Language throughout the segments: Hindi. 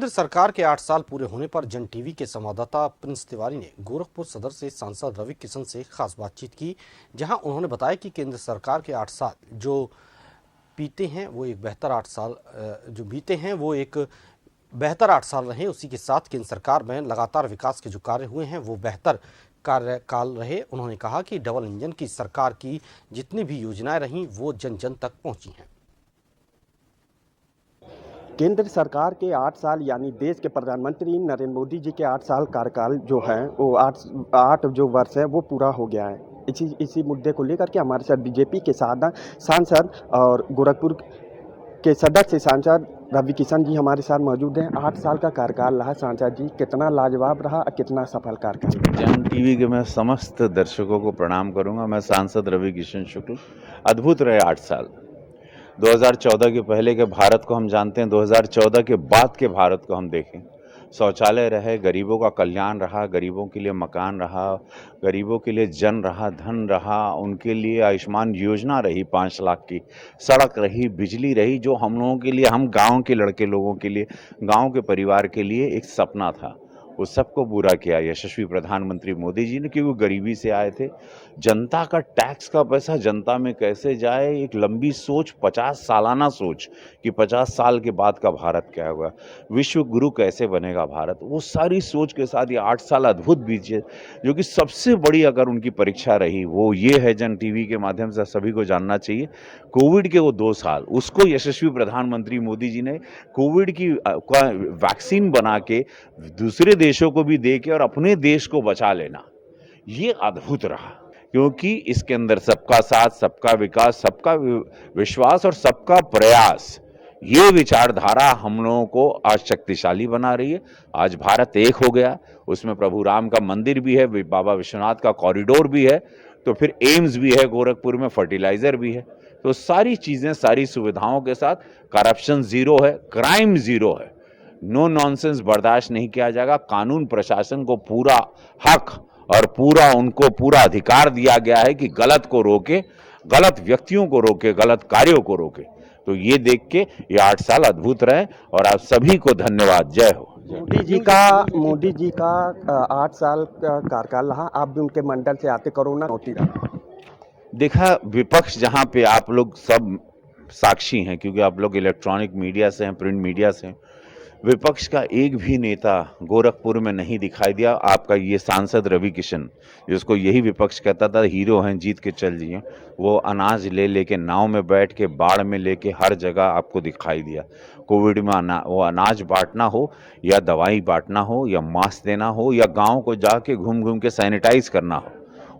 केंद्र सरकार के 8 साल पूरे होने पर जन टीवी के संवाददाता प्रिंस तिवारी ने गोरखपुर सदर से सांसद रवि किशन से खास बातचीत की, जहां उन्होंने बताया कि केंद्र सरकार के 8 साल जो बीते हैं वो एक बेहतर 8 साल रहे। उसी के साथ केंद्र सरकार में लगातार विकास के जो कार्य हुए हैं वो बेहतर कार्यकाल रहे। उन्होंने कहा कि डबल इंजन की सरकार की जितनी भी योजनाएं रहीं वो जन जन तक पहुंची हैं। केंद्र सरकार के 8 साल यानी देश के प्रधानमंत्री नरेंद्र मोदी जी के 8 साल कार्यकाल जो है वो 8 जो वर्ष है वो पूरा हो गया है। इसी मुद्दे को लेकर के हमारे साथ बीजेपी के सांसद और गोरखपुर के सदस्य सांसद रवि किशन जी हमारे साथ मौजूद हैं। 8 साल का कार्यकाल रहा सांसद जी, कितना लाजवाब रहा, कितना सफल कार्यकाल। जन टीवी के मैं समस्त दर्शकों को प्रणाम करूंगा। मैं सांसद रवि किशन शुक्ल। अद्भुत रहे 8 साल। 2014 के पहले के भारत को हम जानते हैं, 2014 के बाद के भारत को हम देखें। शौचालय रहे, गरीबों का कल्याण रहा, गरीबों के लिए मकान रहा, गरीबों के लिए जन रहा, धन रहा, उनके लिए आयुष्मान योजना रही 5 लाख की, सड़क रही, बिजली रही, जो हम लोगों के लिए, हम गांव के लड़के लोगों के लिए, गांव के परिवार के लिए एक सपना था। उस सबको पूरा किया यशस्वी प्रधानमंत्री मोदी जी ने, क्योंकि वो गरीबी से आए थे। जनता का टैक्स का पैसा जनता में कैसे जाए, एक लंबी सोच, 50 सालाना सोच कि 50 साल के बाद का भारत क्या होगा, विश्व गुरु कैसे बनेगा भारत, वो सारी सोच के साथ ये 8 साल अद्भुत बीते। जो कि सबसे बड़ी अगर उनकी परीक्षा रही वो ये है, जन टीवी के माध्यम से सभी को जानना चाहिए, कोविड के वो 2 साल, उसको यशस्वी प्रधानमंत्री मोदी जी ने कोविड की वैक्सीन बना के दूसरे देशों को भी दे के और अपने देश को बचा लेना, ये अद्भुत रहा। क्योंकि इसके अंदर सबका साथ, सबका विकास, सबका विश्वास और सबका प्रयास, ये विचारधारा हम लोगों को आज शक्तिशाली बना रही है। आज भारत एक हो गया, उसमें प्रभु राम का मंदिर भी है, बाबा विश्वनाथ का कॉरिडोर भी है, तो फिर एम्स भी है गोरखपुर में, फर्टिलाइजर भी है। तो सारी चीजें, सारी सुविधाओं के साथ करप्शन जीरो है, क्राइम जीरो है, नो नॉनसेंस बर्दाश्त नहीं किया जाएगा। कानून प्रशासन को पूरा हक और पूरा अधिकार दिया गया है कि गलत को रोके, गलत व्यक्तियों को रोके, गलत कार्यों को रोके। तो ये देख के ये 8 साल अद्भुत रहे और आप सभी को धन्यवाद। जय हो। मोदी जी का 8 साल का कार्यकाल रहा, आप भी उनके मंडल से आते, कोरोना होती रहा। देखा, विपक्ष जहां पे आप लोग सब साक्षी हैं, क्योंकि आप लोग इलेक्ट्रॉनिक मीडिया से हैं, प्रिंट मीडिया से हैं, विपक्ष का एक भी नेता गोरखपुर में नहीं दिखाई दिया। आपका ये सांसद रवि किशन, जिसको यही विपक्ष कहता था हीरो हैं, जीत के चल जिए, वो अनाज लेके नाव में बैठ के, बाढ़ में लेके हर जगह आपको दिखाई दिया। कोविड में वो अनाज बांटना हो या दवाई बांटना हो या मास्क देना हो या गाँव को जाके घूम के सैनिटाइज करना हो,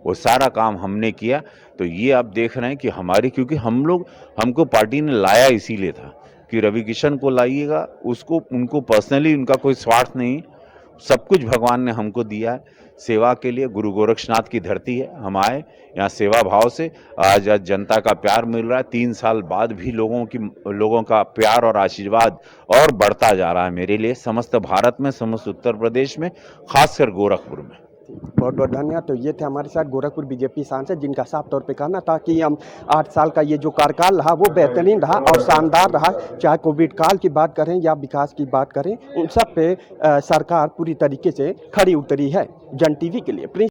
वो सारा काम हमने किया। तो ये आप देख रहे हैं कि हमारी, क्योंकि हमको पार्टी ने लाया इसीलिए था कि रवि किशन को लाइएगा, उनको पर्सनली उनका कोई स्वार्थ नहीं, सब कुछ भगवान ने हमको दिया है सेवा के लिए। गुरु गोरक्षनाथ की धरती है, हम आए यहाँ सेवा भाव से। आज जनता का प्यार मिल रहा है, 3 साल बाद भी लोगों का प्यार और आशीर्वाद और बढ़ता जा रहा है मेरे लिए, समस्त भारत में, समस्त उत्तर प्रदेश में, खासकर गोरखपुर में। बहुत बहुत धन्यवाद। तो ये थे हमारे साथ गोरखपुर बीजेपी सांसद, जिनका साफ तौर पे कहना था कि हम 8 साल का ये जो कार्यकाल रहा वो बेहतरीन रहा और शानदार रहा। चाहे कोविड काल की बात करें या विकास की बात करें, उन सब पे सरकार पूरी तरीके से खरी उतरी है। जन टीवी के लिए प्रिंस